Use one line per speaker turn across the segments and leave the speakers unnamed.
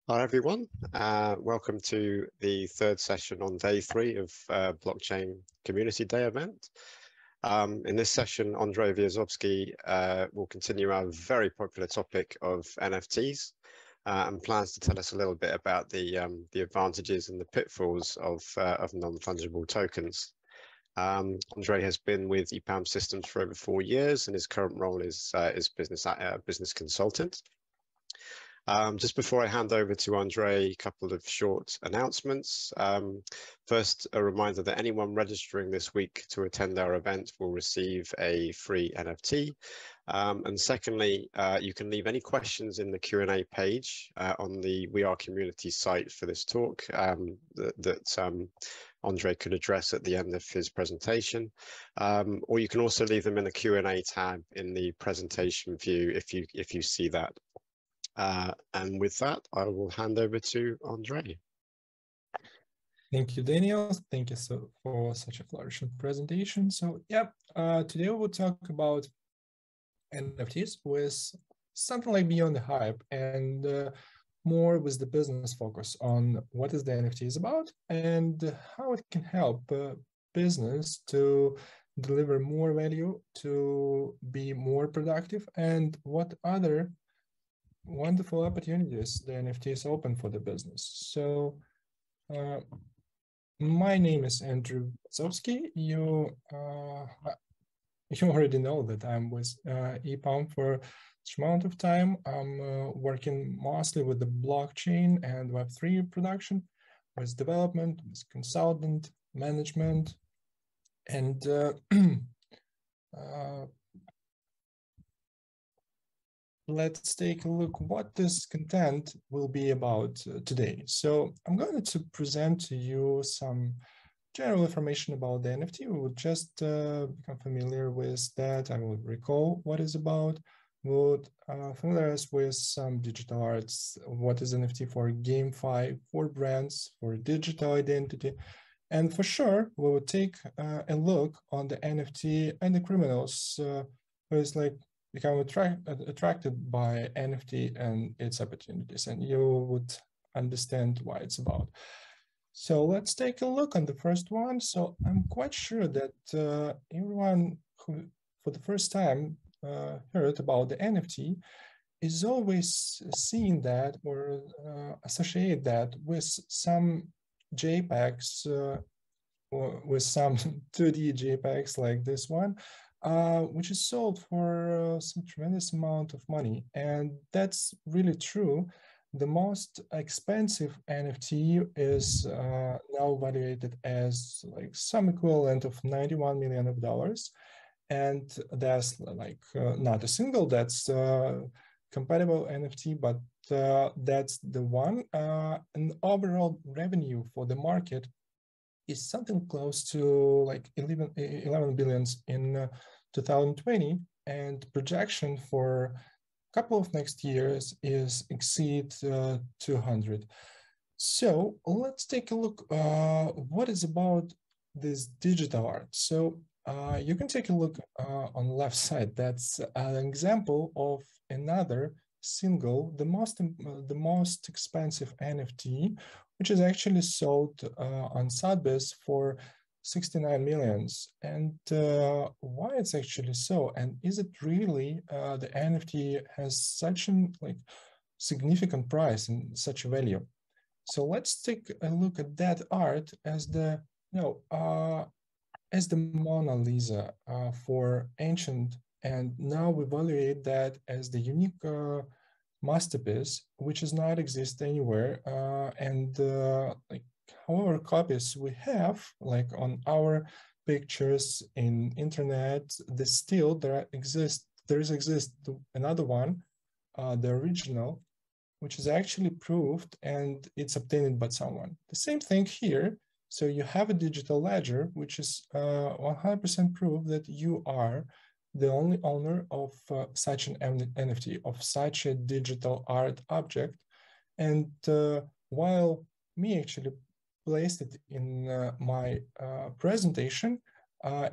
Hi everyone, welcome to the third session on day 3 of Blockchain Community Day event. In this session, Andrii Vyazovskyi will continue our very popular topic of NFTs and plans to tell us a little bit about the advantages and the pitfalls of non-fungible tokens. Andrii has been with EPAM Systems for over 4 years, and his current role is business consultant. Just before I hand over to Andrii, a couple of short announcements. First, a reminder that anyone registering this week to attend our event will receive a free NFT. And secondly, you can leave any questions in the Q&A page on the We Are Community site for this talk that Andrii could address at the end of his presentation. Or you can also leave them in the Q&A tab in the presentation view if you see that. And with that, I will hand over to Andrii.
Thank you, Daniel. Thank you for such a flourishing presentation. So, today we'll talk about NFTs with something like beyond the hype and more with the business focus on what is the NFTs about and how it can help business to deliver more value, to be more productive, and what other wonderful opportunities the NFTs open for the business. So my name is Andrii Vyazovskyi. You already know that I'm with EPAM for a amount of time. I'm working mostly with the blockchain and Web3 production, with development, with consultant, management, and let's take a look what this content will be about today. So I'm going to present to you some general information about the NFT. We will just become familiar with that. I will recall what it's about. We'll familiarize with some digital arts, what is NFT for GameFi, for brands, for digital identity. And for sure, we will take a look on the NFT and the criminals who is like become attracted by NFT and its opportunities, and you would understand why it's about. So let's take a look on the first one. So I'm quite sure that everyone who for the first time heard about the NFT is always seeing that or associate that with some JPEGs or with some 2D JPEGs like this one, which is sold for some tremendous amount of money. And that's really true. The most expensive NFT is now valuated as like some equivalent of $91 million. And there's like not a single that's compatible NFT, but that's the one. And overall revenue for the market is something close to like 11 billions in 2020, and projection for a couple of next years is exceed 200. So let's take a look what is about this digital art. So you can take a look on the left side. That's an example of another single, the most expensive NFT, which is actually sold on Sotheby's for 69 millions. And why it's actually so? And is it really the NFT has such an like significant price and such a value? So let's take a look at that art as the as the Mona Lisa for ancient, and now we evaluate that as the unique masterpiece, which does not exist anywhere. Like however copies we have, like on our pictures in internet, there exists another one, the original, which is actually proved and it's obtained by someone. The same thing here. So you have a digital ledger, which is 100% proof that you are the only owner of such an NFT, of such a digital art object. And while me actually placed it in my presentation,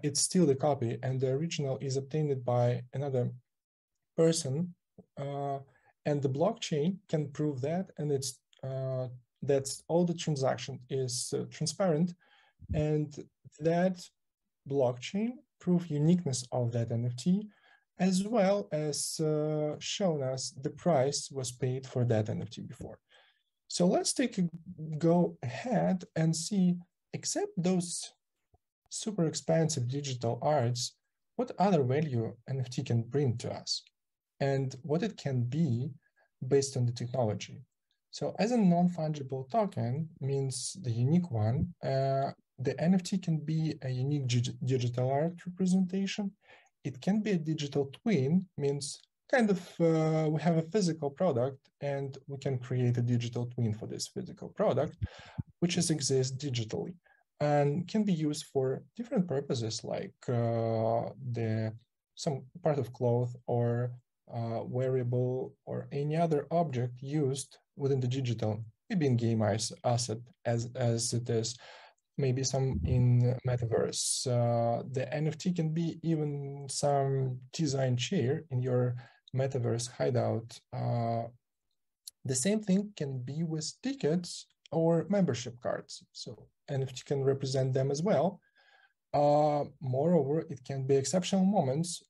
it's still the copy, and the original is obtained by another person. And the blockchain can prove that, and it's that all the transaction is transparent, and that blockchain prove uniqueness of that NFT, as well as shown us the price was paid for that NFT before. So let's go ahead and see, except those super expensive digital arts, what other value NFT can bring to us and what it can be based on the technology. So as a non-fungible token means the unique one, the NFT can be a unique digital art representation. It can be a digital twin, means kind of we have a physical product and we can create a digital twin for this physical product, which exists digitally and can be used for different purposes, like some part of cloth or wearable or any other object used within the digital, maybe in game asset as it is, maybe some in metaverse. The NFT can be even some design chair in your metaverse hideout. The same thing can be with tickets or membership cards. So NFT can represent them as well. Moreover, it can be exceptional moments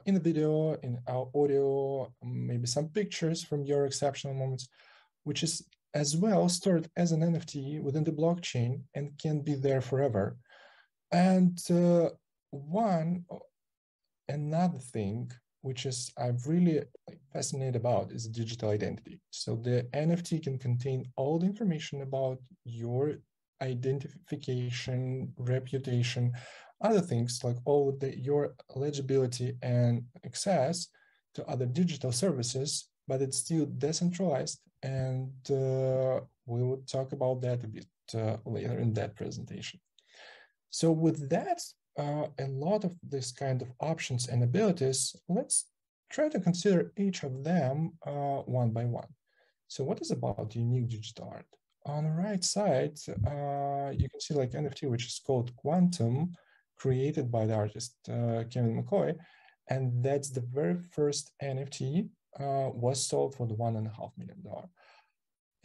in the video, in our audio, maybe some pictures from your exceptional moments, which is as well stored as an NFT within the blockchain and can be there forever. And another thing which is I'm really fascinated about is digital identity. So the NFT can contain all the information about your identification, reputation, other things like all your eligibility and access to other digital services, but it's still decentralized. And we will talk about that a bit later in that presentation. So with that, a lot of this kind of options and abilities, let's try to consider each of them one by one. So what is about unique digital art? On the right side, you can see like NFT, which is called Quantum, created by the artist Kevin McCoy. And that's the very first NFT was sold for the $1.5 million.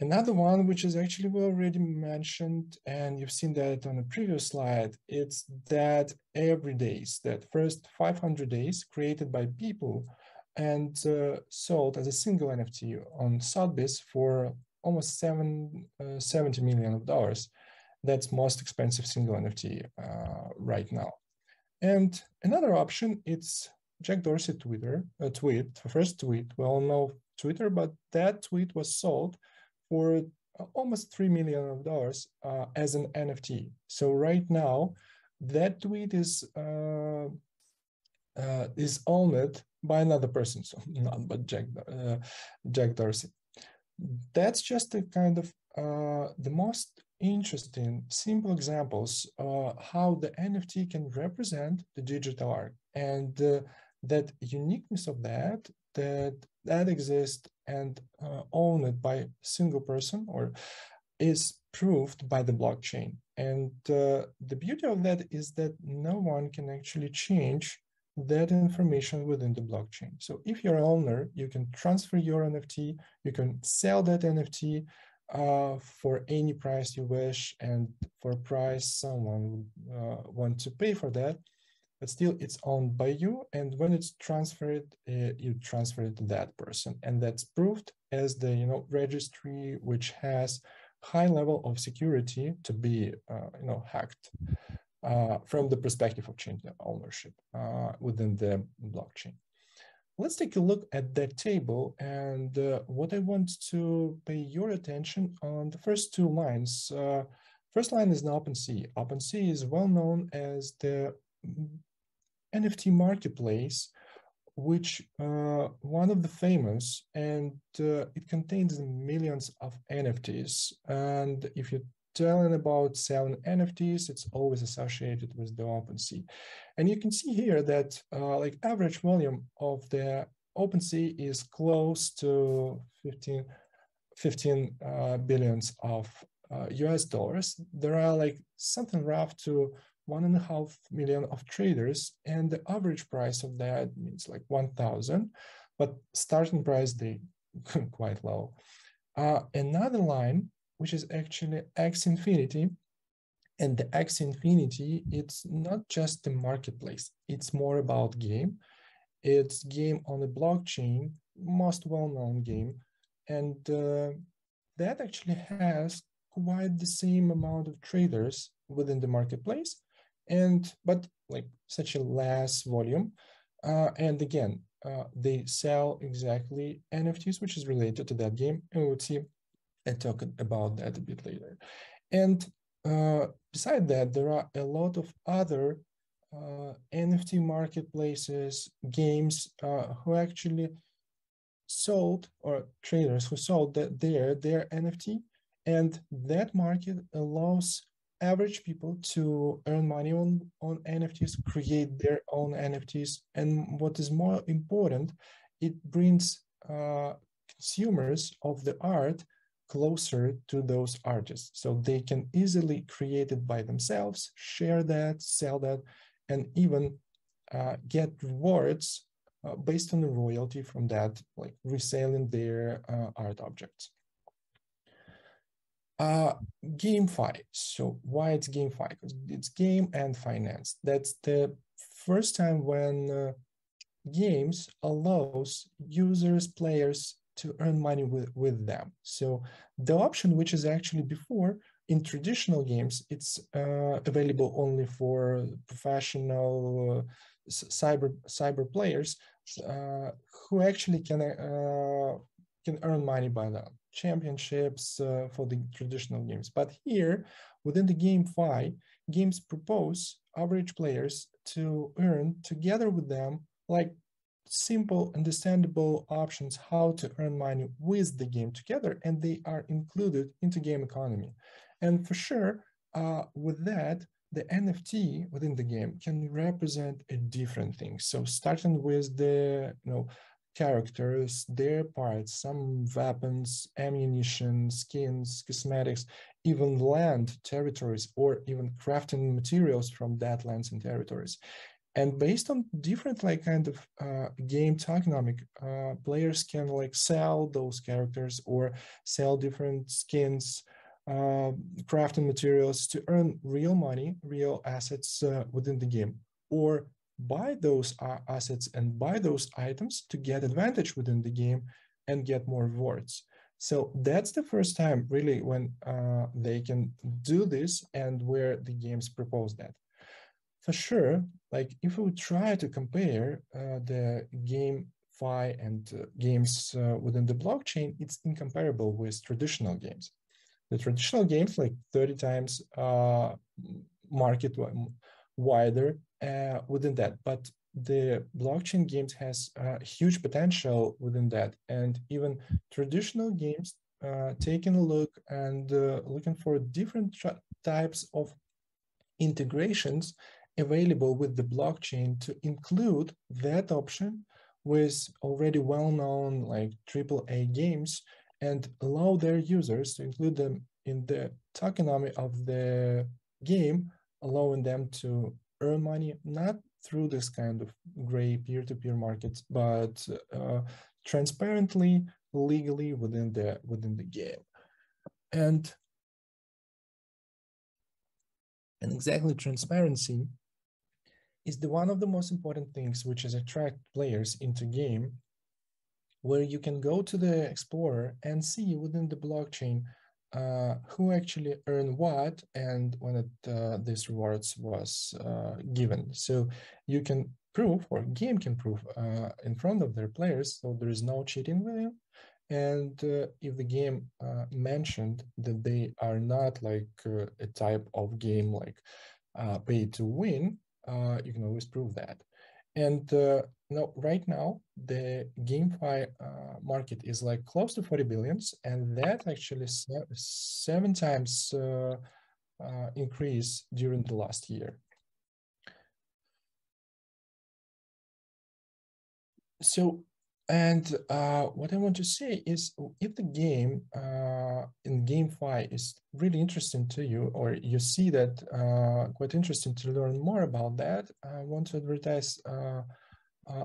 Another one, which is actually we already mentioned, and you've seen that on the previous slide, it's that every days, that first 500 days created by people and sold as a single NFT on Sotheby's for almost $70 million. That's most expensive single NFT right now. And another option, it's Jack Dorsey first tweet. We all know Twitter, but that tweet was sold for almost $3 million as an NFT. So right now, that tweet is owned by another person, so not but Jack Dorsey. That's just a kind of the most interesting, simple examples how the NFT can represent the digital art, and that uniqueness of that exists and owned by a single person or is proved by the blockchain. And the beauty of that is that no one can actually change that information within the blockchain. So if you're an owner, you can transfer your NFT, you can sell that NFT for any price you wish, and for a price someone would want to pay for that, but still it's owned by you. And when it's transferred, you transfer it to that person. And that's proved as the registry, which has high level of security to be hacked from the perspective of change of ownership within the blockchain. Let's take a look at that table, and what I want to pay your attention on the first two lines. First line is the OpenSea. OpenSea is well known as the NFT marketplace, which one of the famous, and it contains millions of NFTs. And if you're telling about selling NFTs, it's always associated with the OpenSea. And you can see here that like average volume of the OpenSea is close to 15 billions of US dollars. There are like something rough to 1.5 million of traders, and the average price of that means like 1,000, but starting price they quite low. Another line, which is actually X Infinity. And the X Infinity, it's not just the marketplace. It's more about game. It's game on the blockchain, most well-known game. And that actually has quite the same amount of traders within the marketplace, but like such a less volume. And again, they sell exactly NFTs, which is related to that game. And we'll see and talk about that a bit later. And beside that, there are a lot of other NFT marketplaces, games who actually sold, or traders who sold their NFT, and that market allows average people to earn money on NFTs, create their own NFTs, and what is more important, it brings consumers of the art closer to those artists, so they can easily create it by themselves, share that, sell that, and even get rewards based on the royalty from that, like reselling their art objects. GameFi. So why it's GameFi? Because it's game and finance. That's the first time when games allows users, players to earn money with them. So the option, which is actually before in traditional games, it's available only for professional cyber players who actually can earn money by that. Championships for the traditional games. But here, within the GameFi, games propose average players to earn together with them, like simple, understandable options how to earn money with the game together, and they are included into game economy. And for sure, with that, the NFT within the game can represent a different thing. So starting with the characters, their parts, some weapons, ammunition, skins, cosmetics, even land, territories, or even crafting materials from that lands and territories. And based on different game tokenomic, players can sell those characters or sell different skins, crafting materials to earn real money, real assets within the game, or buy those assets and buy those items to get advantage within the game and get more rewards. So that's the first time really when they can do this and where the games propose that. For sure, if we try to compare the GameFi and games within the blockchain, it's incomparable with traditional games. The traditional games, like 30 times market wider within that, but the blockchain games has huge potential within that, and even traditional games taking a look and looking for different types of integrations available with the blockchain to include that option with already well-known AAA games and allow their users to include them in the tokenomics of the game, allowing them to earn money, not through this kind of gray peer-to-peer markets, but transparently, legally within the game. And exactly, transparency is one of the most important things which is attract players into game, where you can go to the Explorer and see within the blockchain who actually earned what and when this rewards was given. So you can prove, or game can prove in front of their players, so there is no cheating with them. And if the game mentioned that they are not a type of game pay to win, you can always prove that. And right now, the GameFi market is close to 40 billions, and that actually 7 times increase during the last year. So, and what I want to say is, if the game in GameFi is really interesting to you, or you see that quite interesting to learn more about that, I want to advertise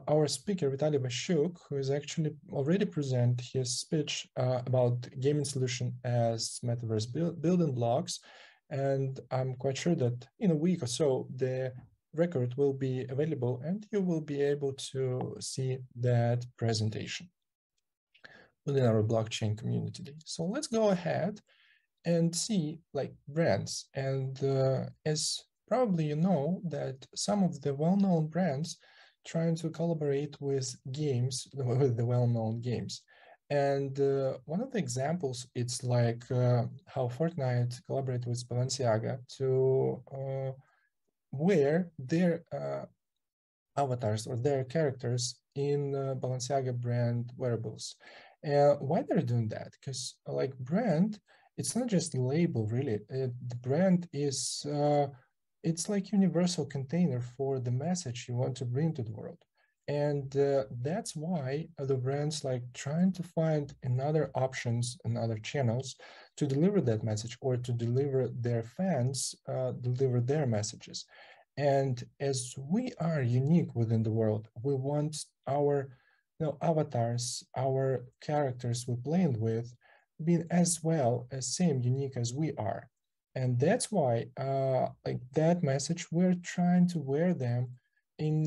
our speaker, Vitaly Vashuk, who is actually already present his speech about gaming solution as metaverse building blocks. And I'm quite sure that in a week or so, the record will be available and you will be able to see that presentation within our blockchain community. So let's go ahead and see like brands. And as probably you know that some of the well-known brands trying to collaborate with games, with the well-known games. And one of the examples, it's like how Fortnite collaborated with Balenciaga to wear their avatars or their characters in Balenciaga brand wearables. Why they're doing that? Because like brand, it's not just label really. The brand is, it's like universal container for the message you want to bring to the world. And that's why the brands like trying to find another options and other channels to deliver that message or to deliver their fans, deliver their messages. And as we are unique within the world, we want our avatars, our characters we're playing with, being as well as same unique as we are. And that's why like that message, we're trying to wear them in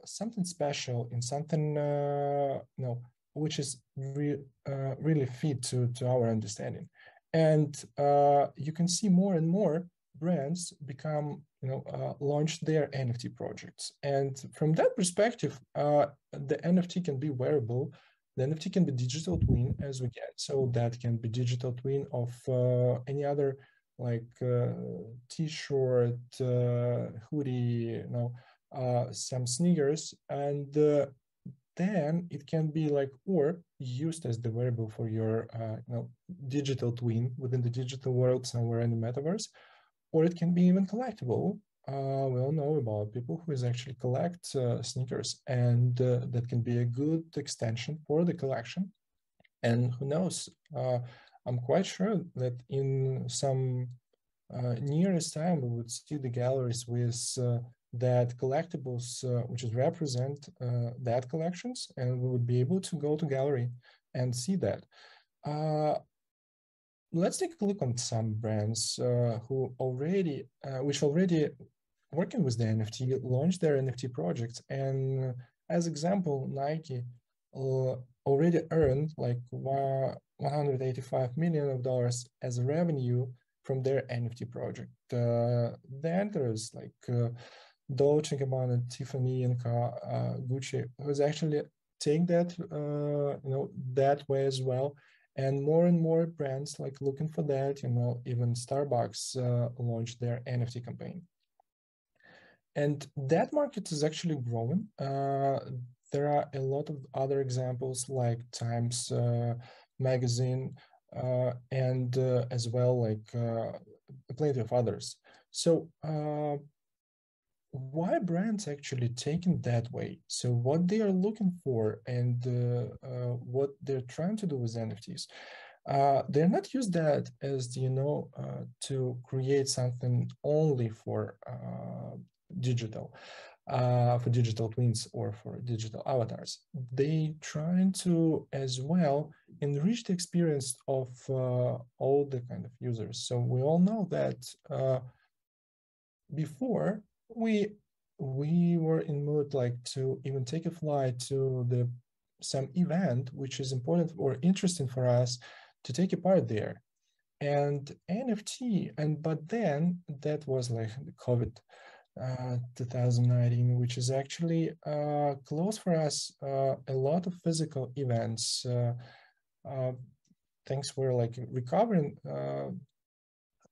something special, in something which is really fit to our understanding. And you can see more and more brands become, launch their NFT projects. And from that perspective, the NFT can be wearable. The NFT can be digital twin as we get. So that can be digital twin of any other like t-shirt, hoodie, some sneakers. And then it can be like, or used as the wearable for your digital twin within the digital world somewhere in the metaverse. Or it can be even collectible. We all know about people who actually collect sneakers, and that can be a good extension for the collection. And who knows, I'm quite sure that in some nearest time, we would see the galleries with that collectibles, which is represent that collections, and we would be able to go to gallery and see that. Let's take a look on some brands who already, which already working with the NFT, launched their NFT projects. And as example, Nike already earned like $185 million as revenue from their NFT project. Then there's like Dolce & Gabbana, Tiffany & Co, Gucci, who's actually take that, that way as well. And more brands like looking for that, even Starbucks launched their NFT campaign. And that market is actually growing. There are a lot of other examples like Times Magazine and as well like plenty of others. So why brands actually taking that way? So what they are looking for and what they're trying to do with NFTs. They're not use that as, to create something only for digital twins or for digital avatars. They trying to as well enrich the experience of all the kind of users. So we all know that before we were in mood like to even take a flight to some event which is important or interesting for us to take a part there. And NFT, but then that was like the COVID 2019, which is actually closed for us a lot of physical events. Things were like recovering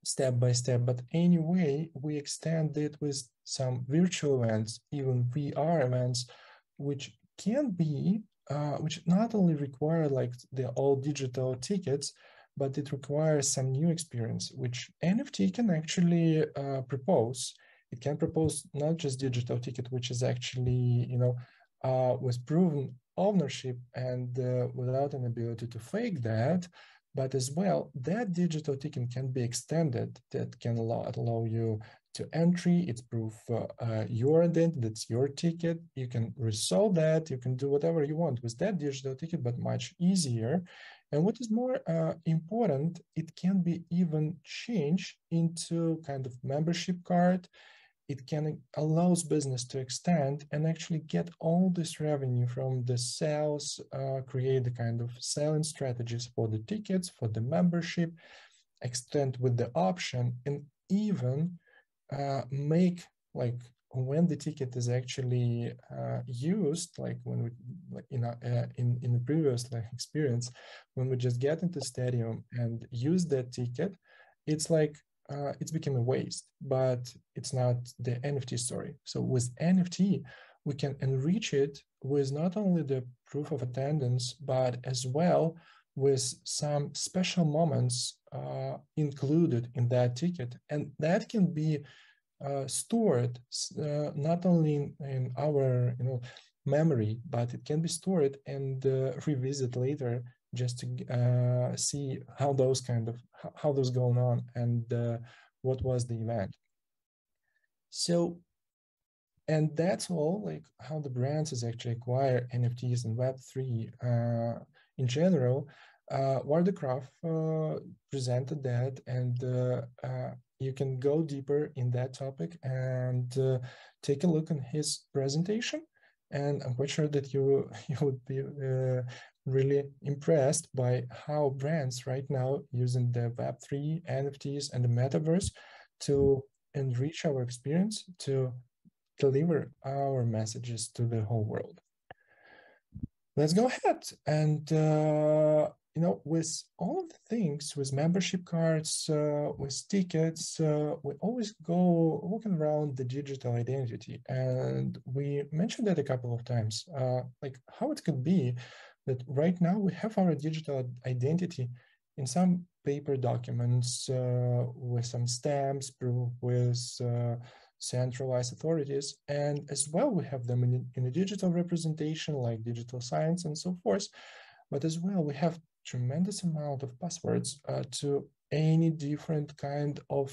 step by step, but anyway, we extend it with some virtual events, even VR events, which can be, which not only require like the all digital tickets, but it requires some new experience, which NFT can actually propose. It can propose not just digital ticket, which is actually, with proven ownership and without an ability to fake that, but as well, that digital ticket can be extended, that can allow you to entry, it's proof your identity, that's your ticket. You can resolve that, you can do whatever you want with that digital ticket, but much easier. And what is more important, it can be even changed into kind of membership card. It can allows business to extend and actually get all this revenue from the sales, create the kind of selling strategies for the tickets, for the membership, extend with the option, and even make, like, when the ticket is actually used, like when we, like in the previous like experience, when we just get into stadium and use that ticket, it's like it's become a waste, but it's not the NFT story. So with NFT, we can enrich it with not only the proof of attendance, but as well with some special moments included in that ticket. And that can be stored not only in our memory, but it can be stored and revisit later just to see how those how those going on and what was the event. So, and that's all, like how the brands is actually acquire NFTs and Web3 in general. Wardecraft presented that, and you can go deeper in that topic and take a look on his presentation. And I'm quite sure that you would be really impressed by how brands right now using the Web3, NFTs, and the metaverse to enrich our experience, to deliver our messages to the whole world. Let's go ahead and with all of the things, with membership cards, with tickets, we always go walking around the digital identity. And we mentioned that a couple of times, like how it could be that right now we have our digital identity in some paper documents with some stamps, proof with centralized authorities, and as well we have them in a digital representation like digital signs and so forth. But as well we have tremendous amount of passwords to any different kind of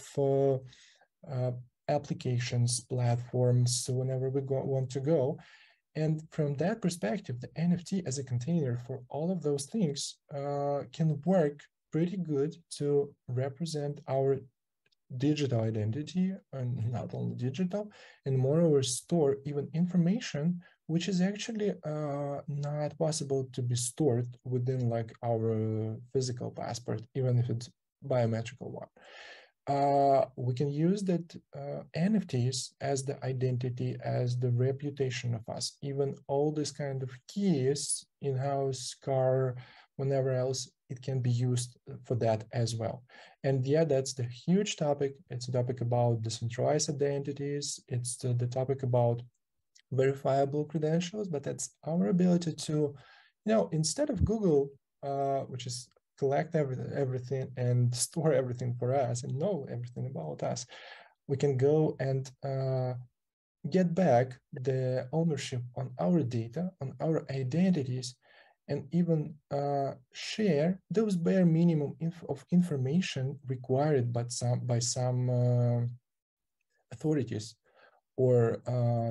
applications, platforms, so whenever we want to go. And from that perspective, the NFT as a container for all of those things can work pretty good to represent our digital identity, and not only digital, and moreover store even information which is actually not possible to be stored within like our physical passport, even if it's biometrical one. We can use that NFTs as the identity, as the reputation of us, even all this kind of keys, in-house, car, whenever else, it can be used for that as well. And yeah, that's the huge topic. It's a topic about decentralized identities. It's the topic about verifiable credentials, but that's our ability to, instead of Google, which is collect everything and store everything for us and know everything about us, we can go and get back the ownership on our data, on our identities, and even share those bare minimum of information required by some authorities, or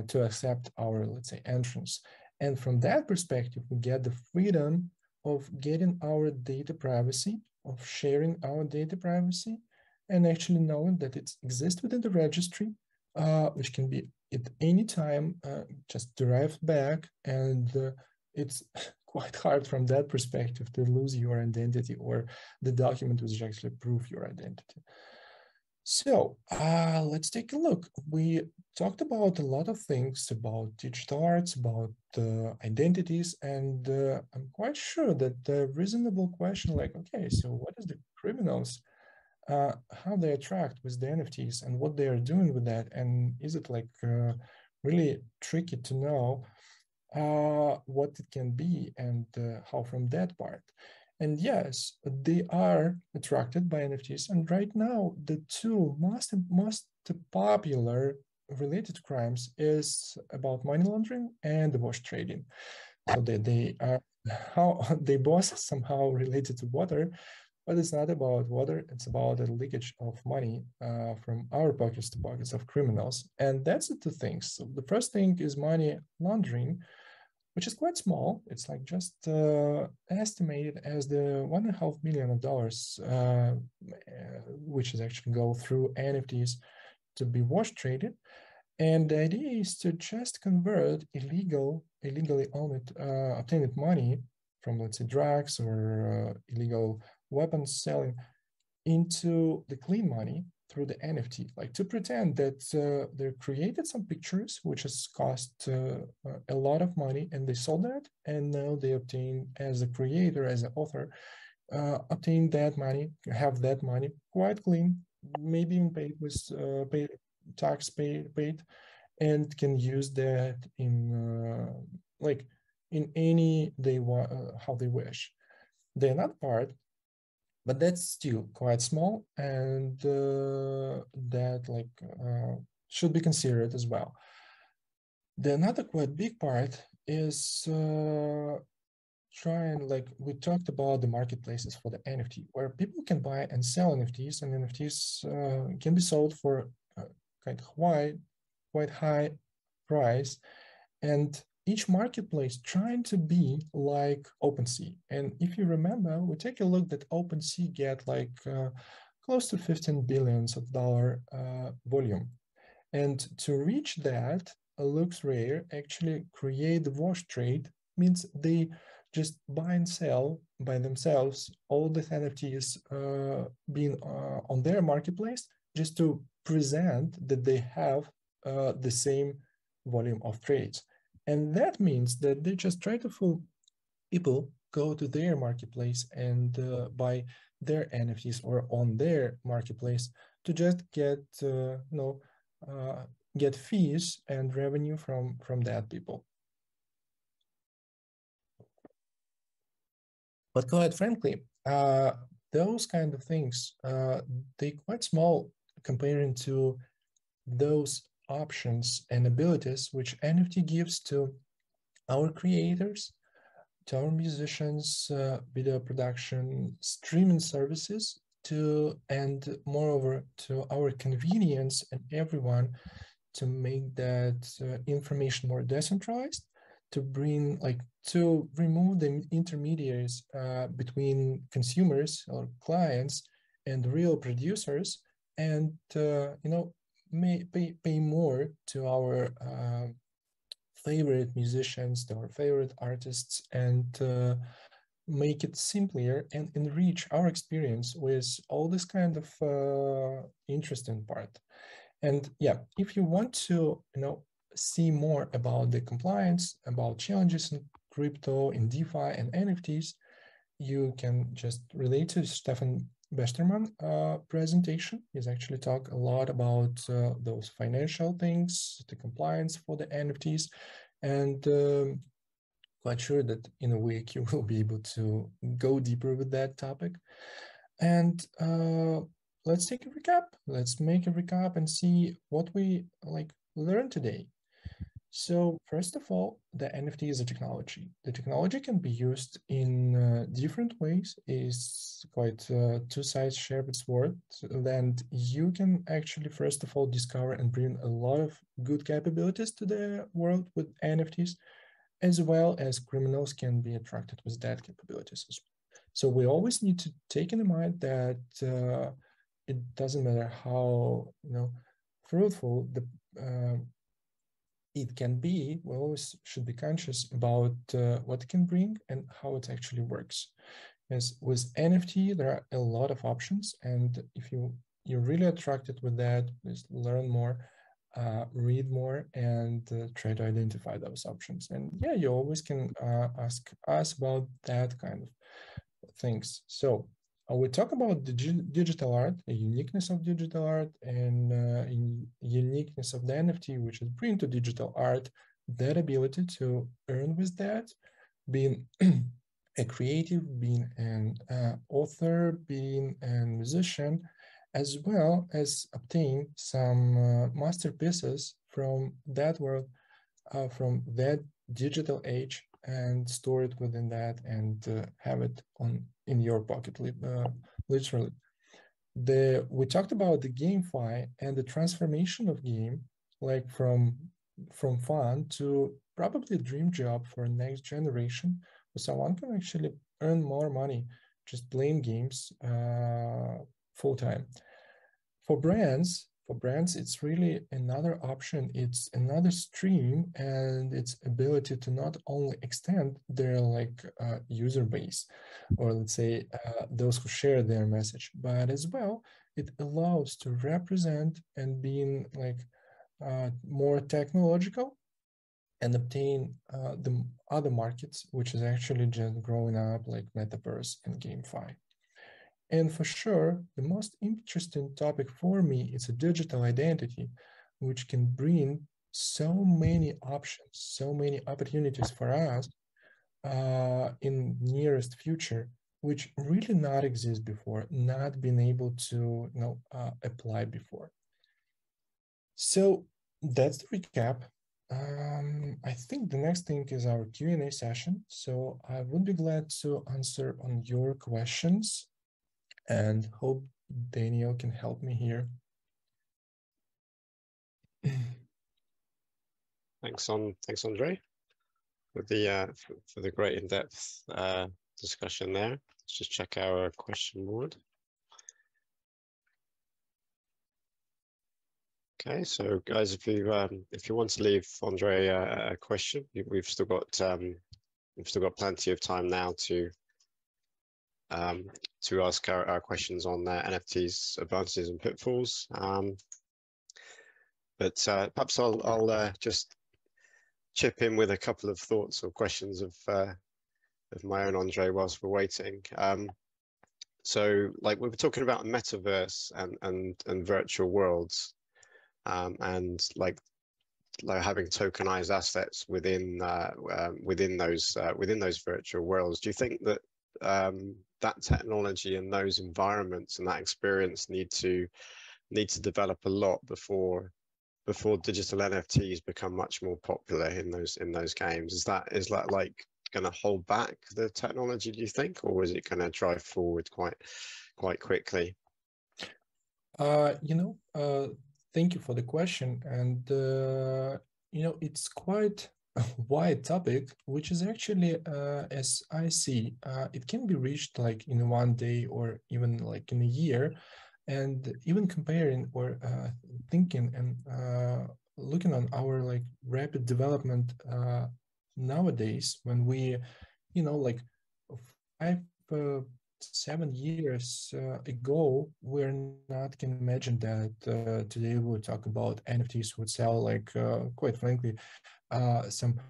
to accept our, let's say, entrance. And from that perspective, we get the freedom of getting our data privacy, of sharing our data privacy, and actually knowing that it exists within the registry, which can be at any time just derived back, and it's quite hard from that perspective to lose your identity or the document which actually prove your identity. So let's take a look. We talked about a lot of things about digital arts, about identities, and I'm quite sure that the reasonable question, like, okay, so what is the criminals, how they attract with the NFTs and what they are doing with that, and is it like really tricky to know what it can be and how from that part. And yes, they are attracted by NFTs. And right now, the two most popular related crimes is about money laundering and the wash trading. So they are how they both somehow related to water, but it's not about water. It's about a leakage of money from our pockets to pockets of criminals. And that's the two things. So the first thing is money laundering, which is quite small. It's like just estimated as the $1.5 million, which is actually go through NFTs to be wash traded. And the idea is to just convert illegally owned, obtained money from, let's say, drugs or illegal weapons selling into the clean money through the NFT, like to pretend that they created some pictures, which has cost a lot of money, and they sold that, and now they obtain, as a creator, as an author, obtain that money, have that money quite clean, maybe even paid with tax paid, and can use that in like in any they want, how they wish. The another part, but that's still quite small, and that should be considered as well. The another quite big part is trying, like we talked about the marketplaces for the NFT, where people can buy and sell NFTs, and NFTs can be sold for quite high price, and each marketplace trying to be like OpenSea. And if you remember, we take a look that OpenSea get like close to $15 billion volume. And to reach that, looks rare, actually create the wash trade, means they just buy and sell by themselves all the NFTs being on their marketplace, just to present that they have the same volume of trades. And that means that they just try to fool people, go to their marketplace and buy their NFTs or on their marketplace to just get get fees and revenue from that people. But quite frankly, those kind of things, they quite small comparing to those options and abilities which NFT gives to our creators, to our musicians, video production, streaming services, and moreover to our convenience and everyone, to make that information more decentralized, to bring to remove the intermediaries between consumers or clients and real producers, and pay more to our favorite musicians, to our favorite artists, and make it simpler and enrich our experience with all this kind of interesting part. And yeah, if you want to see more about the compliance, about challenges in crypto, in DeFi and NFTs, you can just relate to Stefan Besterman presentation. He's actually talk a lot about those financial things, the compliance for the NFTs, and quite sure that in a week you will be able to go deeper with that topic. And let's take a recap. Let's make a recap and see what we learned today. So first of all, the NFT is a technology. The technology can be used in different ways. It's quite two sides share its worth. And you can actually, first of all, discover and bring a lot of good capabilities to the world with NFTs, as well as criminals can be attracted with that capabilities as well. So we always need to take in mind that it doesn't matter how fruitful the it can be, we always should be conscious about what it can bring and how it actually works. As with NFT, there are a lot of options, and if you're really attracted with that, please learn more, read more, and try to identify those options. And yeah, you always can ask us about that kind of things. So we talk about the digital art, the uniqueness of digital art, and uniqueness of the NFT, which is bring to digital art that ability to earn with that, being a creative, being an author, being a musician, as well as obtain some masterpieces from that world, from that digital age, and store it within that and have it in your pocket, literally. We talked about the GameFi and the transformation of game, like from fun to probably a dream job for next generation, where someone can actually earn more money just playing games full time. For brands, it's really another option. It's another stream, and its ability to not only extend their user base, or let's say those who share their message, but as well it allows to represent and being more technological and obtain the other markets, which is actually just growing up like metaverse and GameFi. And for sure, the most interesting topic for me is a digital identity, which can bring so many options, so many opportunities for us in nearest future, which really not exist before, not been able to apply before. So that's the recap. I think the next thing is our Q&A session. So I would be glad to answer on your questions, and hope Daniel can help me here.
Thanks, Andrei, for the great in-depth discussion there. Let's just check our question board. Okay, so guys, if you want to leave Andrei a question, we've still got plenty of time now to ask our questions on NFTs, advantages and pitfalls. But perhaps I'll just chip in with a couple of thoughts or questions of my own, Andrei, whilst we're waiting. So, like, we were talking about metaverse and virtual worlds, and like having tokenized assets within those virtual worlds. Do you think that that technology and those environments and that experience need to develop a lot before digital NFTs become much more popular in those games? Is that like going to hold back the technology, do you think, or is it going to drive forward quite quickly?
Thank you for the question, and it's quite a wide topic, which is actually, as I see, it can be reached like in one day or even like in a year. And even comparing or thinking and looking on our like rapid development nowadays, when we, 5-7 years ago, we're not can imagine that today we'll talk about NFTs would sell like quite frankly some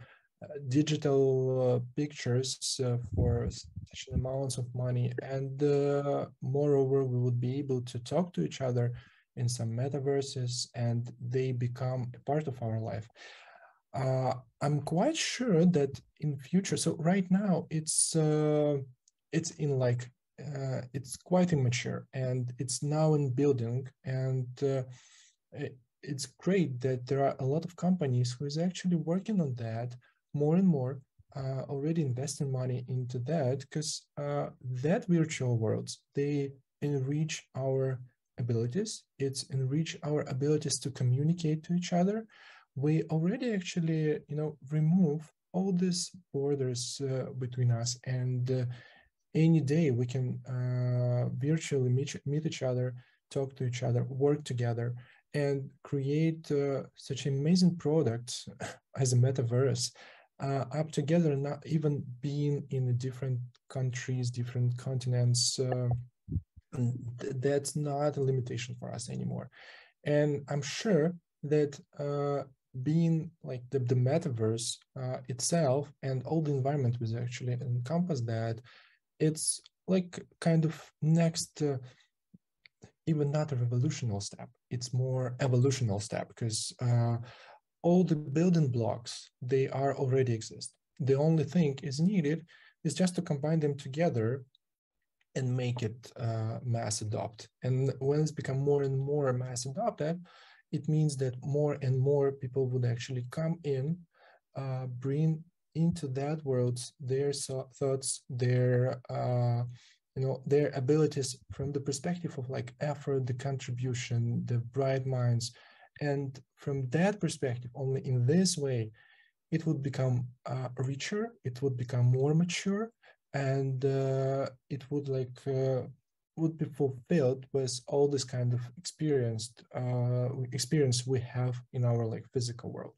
digital pictures for such amounts of money, and moreover we would be able to talk to each other in some metaverses, and they become a part of our life. I'm quite sure that in future, so right now it's in like it's quite immature and it's now in building, and it's great that there are a lot of companies who is actually working on that more and more, already investing money into that, because that virtual worlds, they enrich our abilities. It's enrich our abilities to communicate to each other. We already actually, remove all these borders between us, and any day we can virtually meet each other, talk to each other, work together, and create such amazing products as a metaverse up together, not even being in different countries, different continents. That's not a limitation for us anymore. And I'm sure that being like the metaverse itself and all the environment was actually encompass that, it's like kind of next, even not a revolutionary step, it's more evolutionary step, because all the building blocks, they are already exist. The only thing is needed is just to combine them together and make it mass adopt. And when it's become more and more mass adopted, it means that more and more people would actually come in, bring into that world, their thoughts, their their abilities from the perspective of like effort, the contribution, the bright minds. And from that perspective, only in this way, it would become richer, it would become more mature, and it would would be fulfilled with all this kind of experience we have in our like physical world.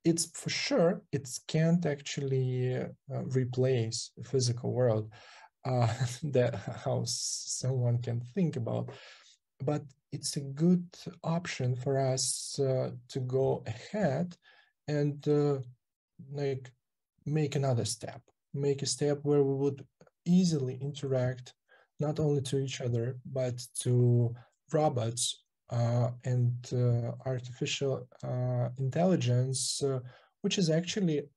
It's for sure it can't actually replace the physical world, that how someone can think about, but it's a good option for us to go ahead and like make another step, make a step where we would easily interact not only to each other but to robots and artificial intelligence, which is actually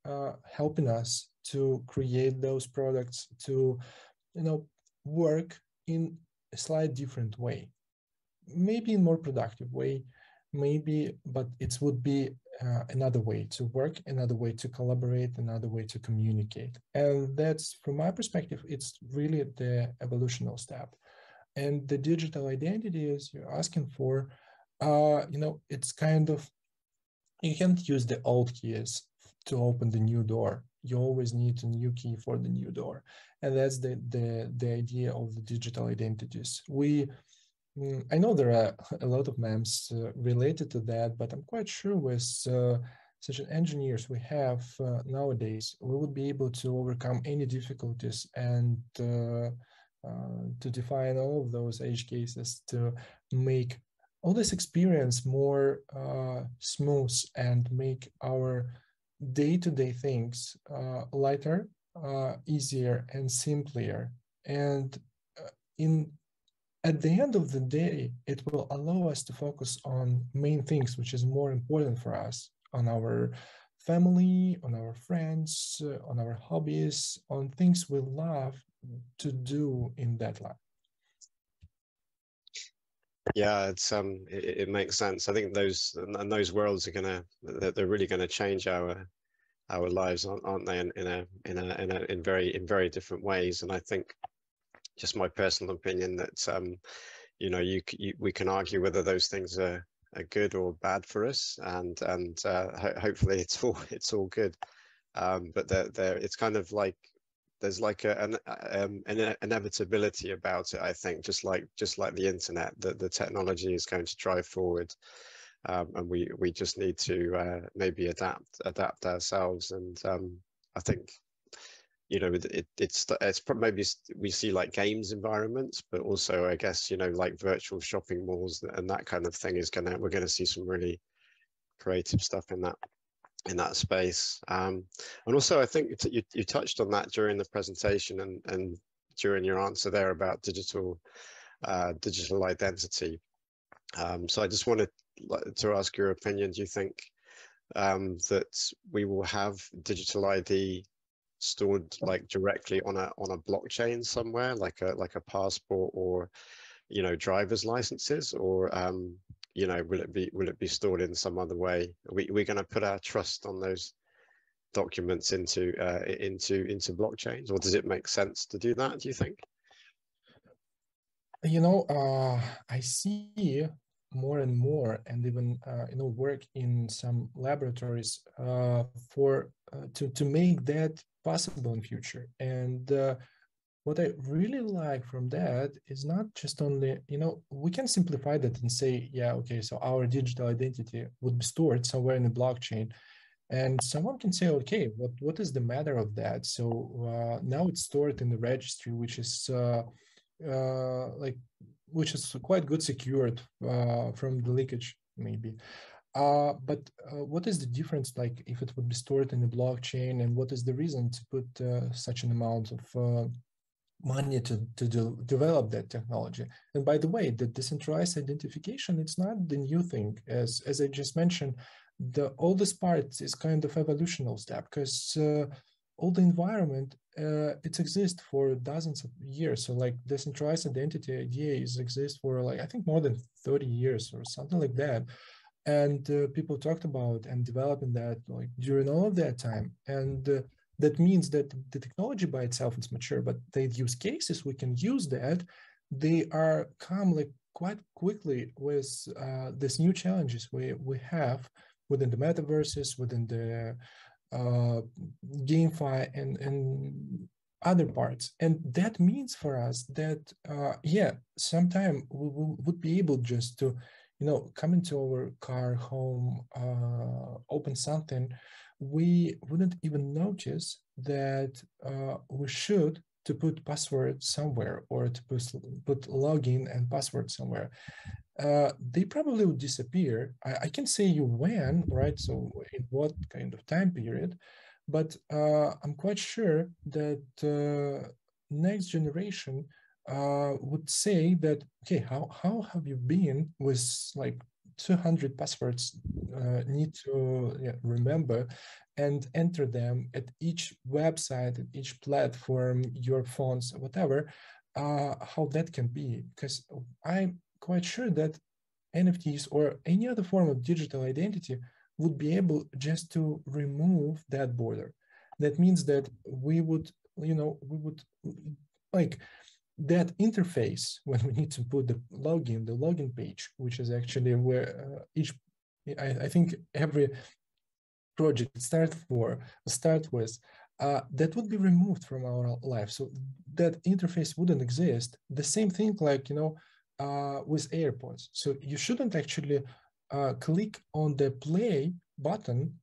helping us to create those products to work in a slightly different way, maybe in more productive way, maybe, but it would be another way to work, another way to collaborate, another way to communicate. And that's, from my perspective, it's really the evolutionary step. And the digital identity, as you're asking for, it's kind of, you can't use the old keys to open the new door. You always need a new key for the new door. And that's the idea of the digital identities. I know there are a lot of memes related to that, but I'm quite sure with such an engineers we have nowadays, we would be able to overcome any difficulties and to define all of those edge cases to make all this experience more smooth and make our day-to-day things lighter, easier, and simpler. And at the end of the day, it will allow us to focus on main things, which is more important for us, on our family, on our friends, on our hobbies, on things we love to do in that life.
Yeah, it makes sense. I think those worlds are they're really gonna change our lives, aren't they? In very different ways. And I think, just my personal opinion, that we can argue whether those things are good or bad for us, and hopefully it's all good. But it's kind of like there's like an inevitability about it. I think just like the internet, that the technology is going to drive forward, and we just need to maybe adapt ourselves. And I think, it's maybe we see like games environments, but also I guess like virtual shopping malls and that kind of thing we're gonna see some really creative stuff in that space. And also I think you touched on that during the presentation and during your answer there about digital identity. So I just wanted to ask your opinion. Do you think that we will have digital ID stored like directly on a blockchain somewhere, like a passport or driver's licenses, or will it be stored in some other way? We're going to put our trust on those documents into blockchains, or does it make sense to do that, do you think?
I see more and more, and even work in some laboratories to make that possible in future. And what I really like from that is not just only, we can simplify that and say, yeah, okay, so our digital identity would be stored somewhere in the blockchain. And someone can say, okay, what is the matter of that? So now it's stored in the registry, which is which is quite good secured from the leakage, maybe. But what is the difference, like if it would be stored in the blockchain, and what is the reason to put such an amount of money to develop that technology? And by the way, the decentralized identification, it's not the new thing. As I just mentioned, the oldest part is kind of evolutionary step, because all the environment, it exists for dozens of years. So like decentralized identity idea exists for like, I think more than 30 years or something like that. And people talked about and developing that like during all of that time. And That means that the technology by itself is mature, but the use cases we can use that, they are come like quite quickly with these new challenges we have within the metaverses, within the GameFi and other parts. And that means for us that, yeah, sometime we would be able just to, come into our car, home, open something. We wouldn't even notice that we should to put password somewhere or to put login and password somewhere. They probably would disappear. I can say you when, right? So in what kind of time period, but I'm quite sure that next generation would say that, okay, how have you been with like 200 passwords need to remember and enter them at each website, at each platform, your phones, whatever, how that can be. Because I'm quite sure that NFTs or any other form of digital identity would be able just to remove that border. That means that we would like that interface when we need to put the login page, which is actually where I think every project start with, that would be removed from our life. So that interface wouldn't exist. The same thing like, with AirPods. So you shouldn't actually click on the play button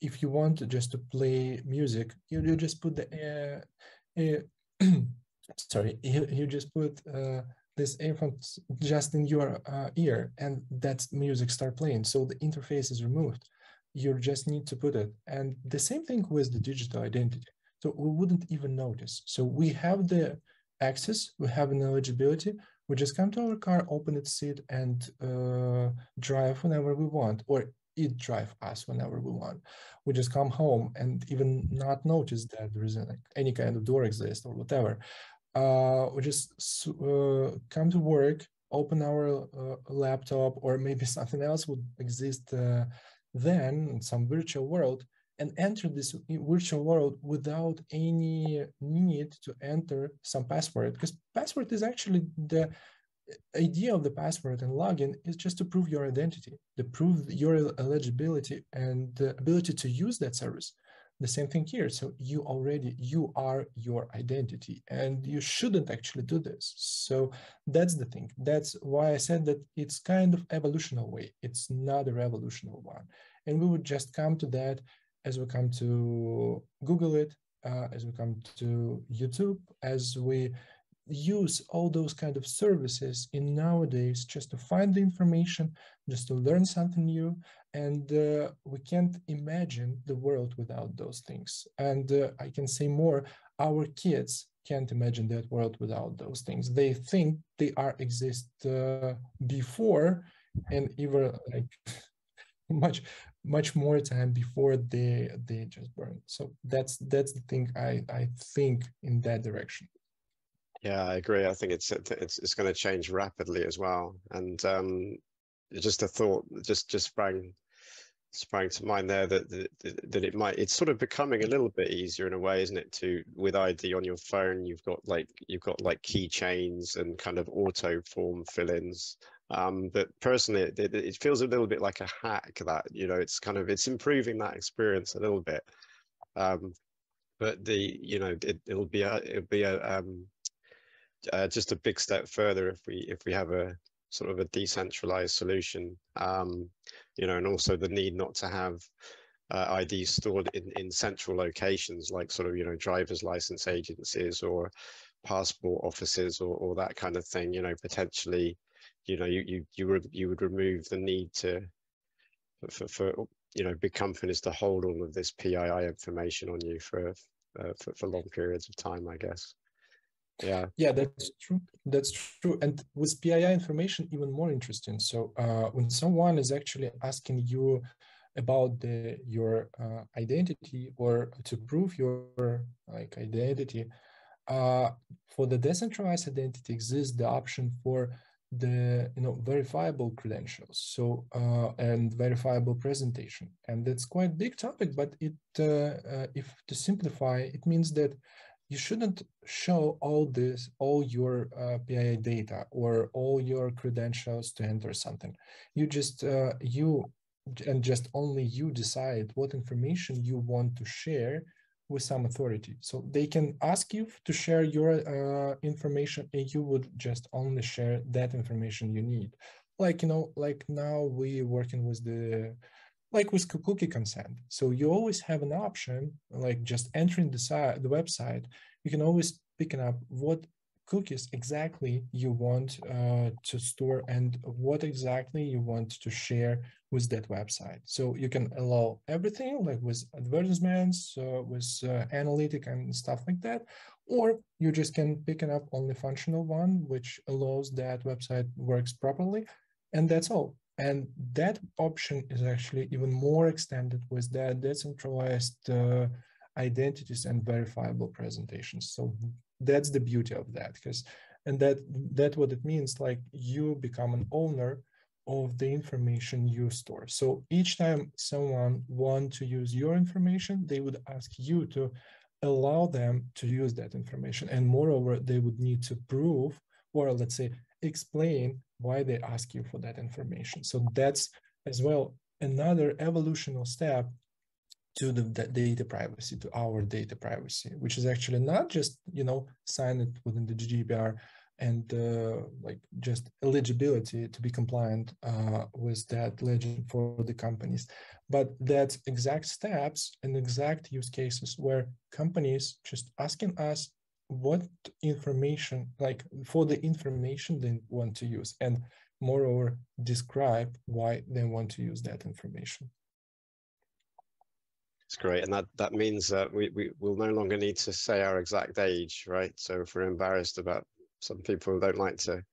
if you want just to play music. You just put the sorry, you just put this earphones just in your ear, and that music start playing. So the interface is removed. You just need to put it. And the same thing with the digital identity. So we wouldn't even notice. So we have the access, we have an eligibility. We just come to our car, open it, sit, and drive whenever we want, or it drive us whenever we want. We just come home and even not notice that there isn't any kind of door exists or whatever. We just come to work, open our laptop, or maybe something else would exist then in some virtual world, and enter this virtual world without any need to enter some password, because password is actually the idea of the password and login is just to prove your identity, to prove your eligibility and the ability to use that service. The same thing here. So you are your identity, and you shouldn't actually do this. So that's the thing. That's why I said that it's kind of evolutionary way. It's not a revolutionary one. And we would just come to that as we come to Google it, as we come to YouTube, as we use all those kind of services in nowadays just to find the information, just to learn something new. And we can't imagine the world without those things. And I can say more, our kids can't imagine that world without those things. They think they are exist before, and even like much more time before they just burn. So that's the thing I think in that direction.
Yeah, I agree. I think it's going to change rapidly as well. And just a thought just sprang to mind there that it's sort of becoming a little bit easier in a way, isn't it? With ID on your phone, you've got like keychains and kind of auto form fill-ins. But personally, it feels a little bit like a hack that, it's improving that experience a little bit. But it'll be just a big step further if we have a sort of a decentralized solution, and also the need not to have IDs stored in central locations like sort of, driver's license agencies or passport offices or that kind of thing. Potentially, you would remove the need for big companies to hold all of this PII information on you for long periods of time, I guess. Yeah,
that's true. And with PII information, even more interesting. So when someone is actually asking you about your identity or to prove your identity, for the decentralized identity exists the option for the verifiable credentials, so and verifiable presentation. And that's quite big topic, but it if to simplify, it means that you shouldn't show all your PII data or all your credentials to enter something. You just just only you decide what information you want to share with some authority. So they can ask you to share your information, and you would just only share that information you need. Like, like now we working with with cookie consent. So you always have an option, like just entering the website, you can always pick up what cookies exactly you want to store and what exactly you want to share with that website. So you can allow everything, like with advertisements, with analytic and stuff like that, or you just can pick up only functional one, which allows that website works properly, and that's all. And that option is actually even more extended with that decentralized identities and verifiable presentations. So that's the beauty of that, and that what it means, like you become an owner of the information you store. So each time someone want to use your information, they would ask you to allow them to use that information. And moreover, they would need to prove, or let's say, explain why they ask you for that information. So that's as well another evolutionary step to the data privacy, to our data privacy, which is actually not just, sign it within the GDPR and like just eligibility to be compliant with that legend for the companies, but that's exact steps and exact use cases where companies just asking us what information, like for the information they want to use, and moreover describe why they want to use that information.
It's great, and that means that we will no longer need to say our exact age, right? So if we're embarrassed about, some people don't like to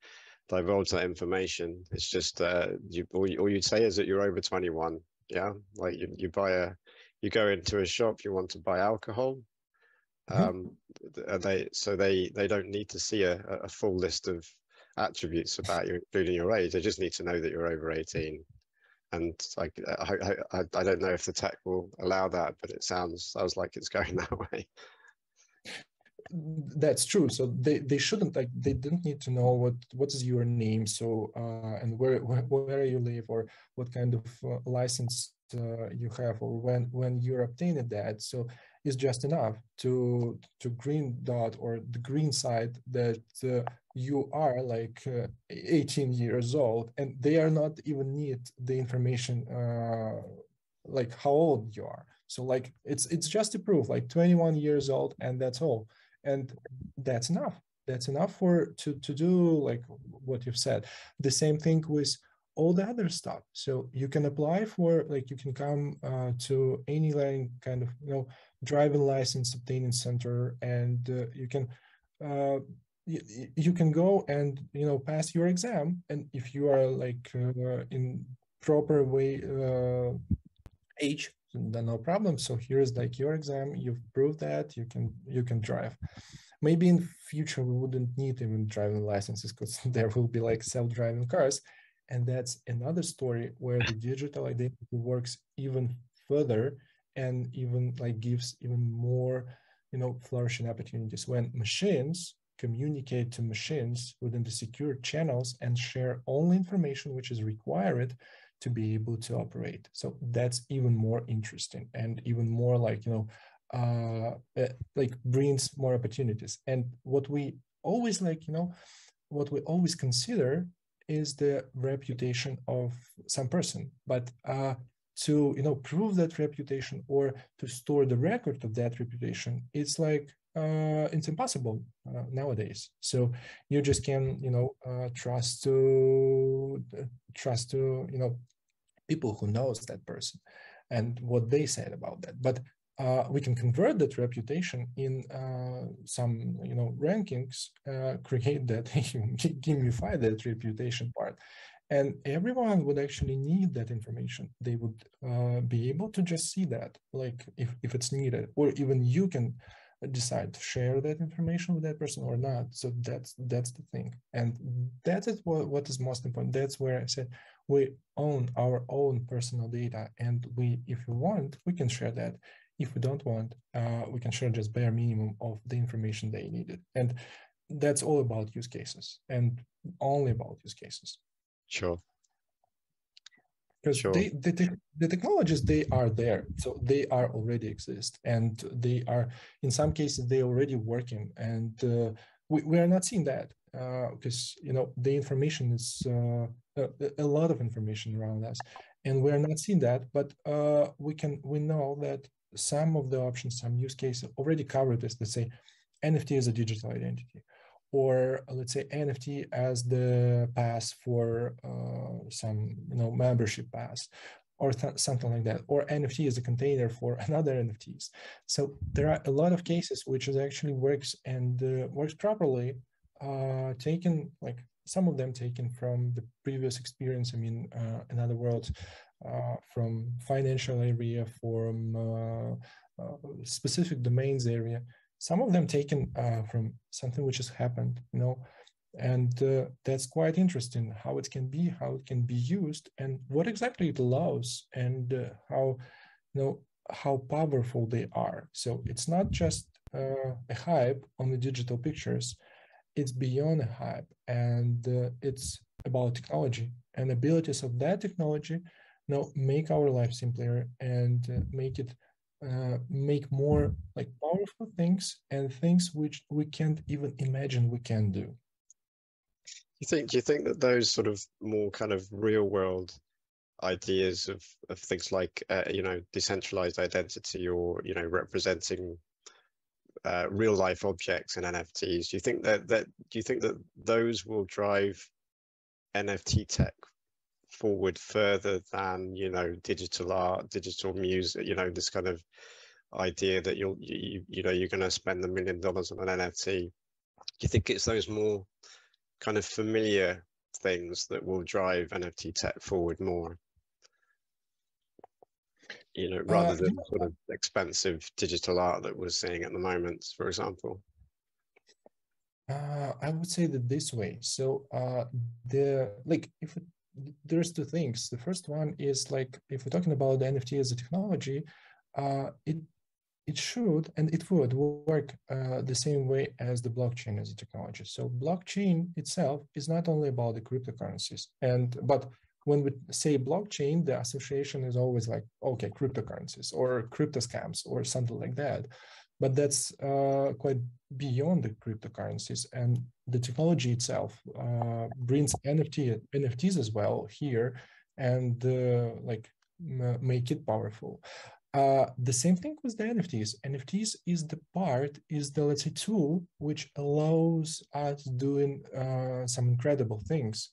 divulge that information, it's just all you'd say is that you're over 21. Yeah, like you go into a shop, you want to buy alcohol. They don't need to see a full list of attributes about you, including your age. They just need to know that you're over 18. And like I don't know if the tech will allow that, but it sounds like it's going that way.
That's true. So they shouldn't, like, they don't need to know what is your name, so and where you live, or what kind of license you have, or when you're obtaining that. So it's just enough to green dot or the green side that you are like 18 years old, and they are not even need the information like how old you are. So like it's just a proof, like 21 years old, and that's all. And that's enough. That's enough to do like what you've said. The same thing with all the other stuff. So you can apply for, like, you can come to any kind of driving license obtaining center, and you can go and pass your exam. And if you are like in proper way age, then no problem. So here's like your exam, you've proved that you can drive. Maybe in future we wouldn't need even driving licenses, because there will be like self-driving cars, and that's another story where the digital identity works even further and even like gives even more flourishing opportunities when machines communicate to machines within the secure channels and share only information which is required to be able to operate. So that's even more interesting and even more like, like brings more opportunities. And what we always like, what we always consider is the reputation of some person. But to, prove that reputation or to store the record of that reputation, it's like, it's impossible nowadays. So you just can, trust to, people who knows that person and what they said about that. But we can convert that reputation in some, rankings, create that, gamify that reputation part. And everyone would actually need that information. They would be able to just see that, like if it's needed, or even you can decide to share that information with that person or not. So that's the thing, and that is what is most important. That's where I said we own our own personal data, and if we want, we can share that. If we don't want, we can share just bare minimum of the information they needed, and that's all about use cases and only about use cases.
Sure.
Because
Sure.
the technologies, they are there, so they are already exist, and they are, in some cases, they already working, and we are not seeing that because the information is a lot of information around us, and we are not seeing that, but we know that some of the options, some use cases already covered this. Let's say NFT is a digital identity, or let's say NFT as the pass for some membership pass, or something like that, or NFT is a container for another NFTs. So there are a lot of cases which is actually works and works properly, taken, like some of them taken from the previous experience. I mean, in other words, from financial area, from specific domains area. Some of them taken from something which has happened, and that's quite interesting how it can be used, and what exactly it allows, and how powerful they are. So it's not just a hype on the digital pictures, it's beyond a hype, and it's about technology and abilities of that technology make our life simpler, and make more like powerful things, and things which we can't even imagine we can do.
Do you think that those sort of more kind of real world ideas of things like decentralized identity, or representing real life objects and NFTs, do you think that those will drive NFT tech forward further than digital art, digital music, this kind of idea that you're going to spend $1 million on an NFT? Do you think it's those more kind of familiar things that will drive NFT tech forward more, rather than sort of expensive digital art that we're seeing at the moment, for example?
I would say that this way. So there's two things. The first one is, like, if we're talking about the NFT as a technology, it should and it would work the same way as the blockchain as a technology. So blockchain itself is not only about the cryptocurrencies, but when we say blockchain, the association is always like, okay, cryptocurrencies or crypto scams or something like that. But that's quite beyond the cryptocurrencies, and the technology itself brings NFTs as well here, and make it powerful. The same thing with the NFTs. NFTs is the, let's say, tool which allows us doing some incredible things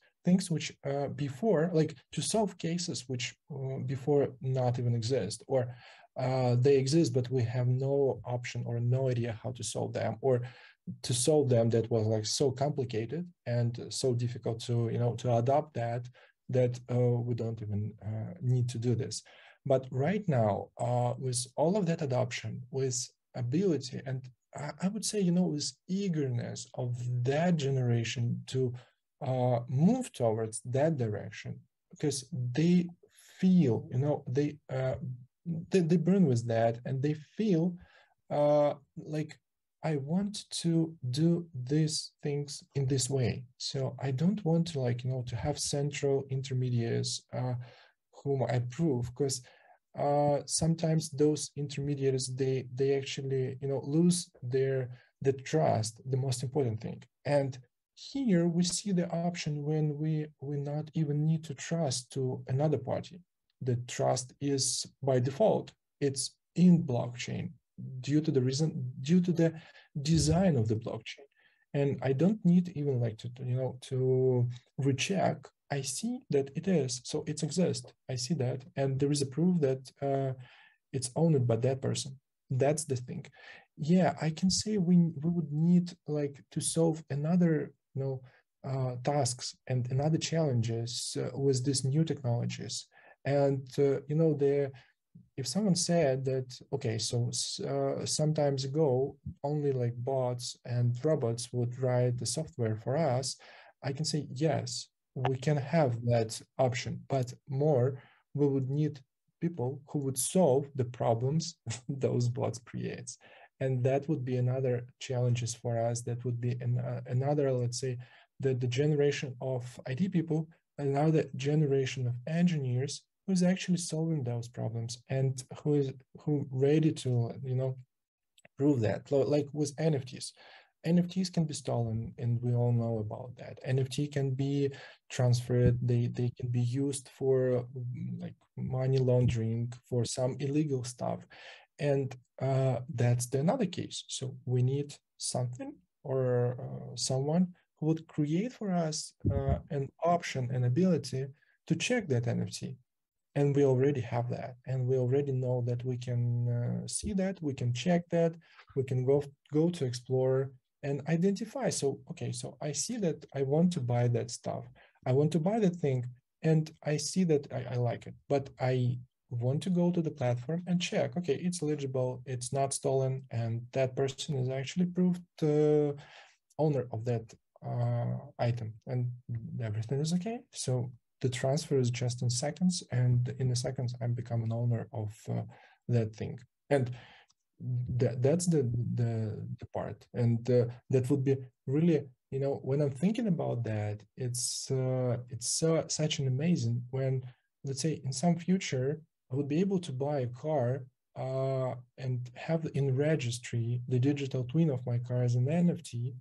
which before, like, to solve cases which before not even exist, or they exist, but we have no option or no idea how to solve them, or to solve them that was like so complicated and so difficult to to adopt that we don't even need to do this. But right now, with all of that adoption, with ability, and I would say, with eagerness of that generation to move towards that direction, because they feel, they burn with that, and they feel like, I want to do these things in this way. So I don't want to to have central intermediaries whom I prove, because sometimes those intermediaries, they actually lose the trust, the most important thing. And here we see the option when we not even need to trust to another party. The trust is by default, it's in blockchain due to the design of the blockchain. And I don't need even to recheck. I see that it is, so it exists. I see that, and there is a proof that it's owned by that person. That's the thing. Yeah, I can say we would need to solve another tasks and another challenges with these new technologies, and if someone said that, okay, so sometimes ago, only like bots and robots would write the software for us, I can say, yes, we can have that option, but more, we would need people who would solve the problems those bots creates. And that would be another challenges for us. That would be another, let's say, the generation of IT people, another generation of engineers who's actually solving those problems and who ready to, you know, prove that. Like with NFTs. NFTs can be stolen, and we all know about that. NFT can be transferred, they can be used for like money laundering, for some illegal stuff. And that's the another case. So we need something or someone who would create for us an option, an ability to check that NFT. And we already have that, and we already know that we can see that, we can check that, we can go to Explorer and identify. So, okay, so I see that I want to buy that stuff. I want to buy that thing, and I see that I like it, but I want to go to the platform and check, okay, it's eligible, it's not stolen, and that person is actually proved owner of that item, and everything is okay. So the transfer is just in seconds, and in the seconds I become an owner of that thing. And that's the part, and that would be really, you know, when I'm thinking about that, it's such an amazing when, let's say, in some future I would be able to buy a car and have in registry the digital twin of my car as an NFT,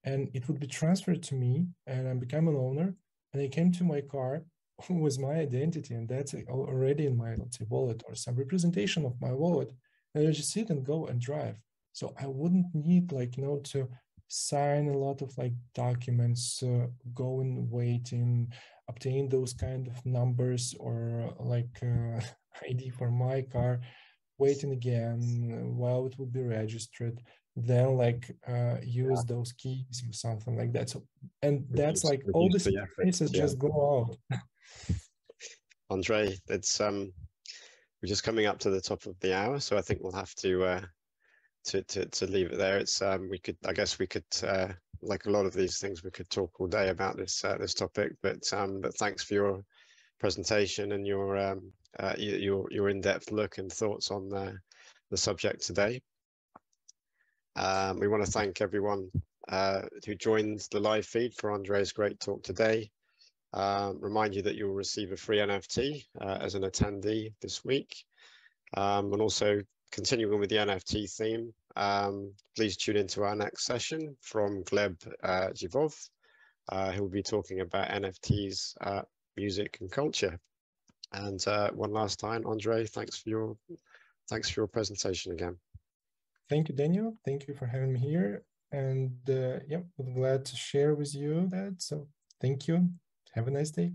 and it would be transferred to me, and I become an owner, and I came to my car with my identity, and that's already in my, let's say, wallet or some representation of my wallet, and I just sit and go and drive. So I wouldn't need, like, you know, to sign a lot of like documents, go and wait and obtain those kind of numbers or like ID for my car, waiting again while it will be registered, then like use those keys or something like that. So, and that's like all
Reduce
these
the effort.
interfaces just go out.
Andrei, it's we're just coming up to the top of the hour, so I think we'll have to leave it there. It's we could, I guess we could, like a lot of these things, we could talk all day about this this topic. But thanks for your presentation and your in-depth look and thoughts on the subject today. We want to thank everyone who joined the live feed for Andrei's great talk today. Remind you that you'll receive a free NFT as an attendee this week. And also, continuing with the NFT theme, please tune into our next session from Gleb Zhivov, who will be talking about NFTs, music and culture. And one last time, Andrei, thanks for your presentation again.
Thank you, Daniel. Thank you for having me here. And yeah, I'm glad to share with you that. So thank you. Have a nice day.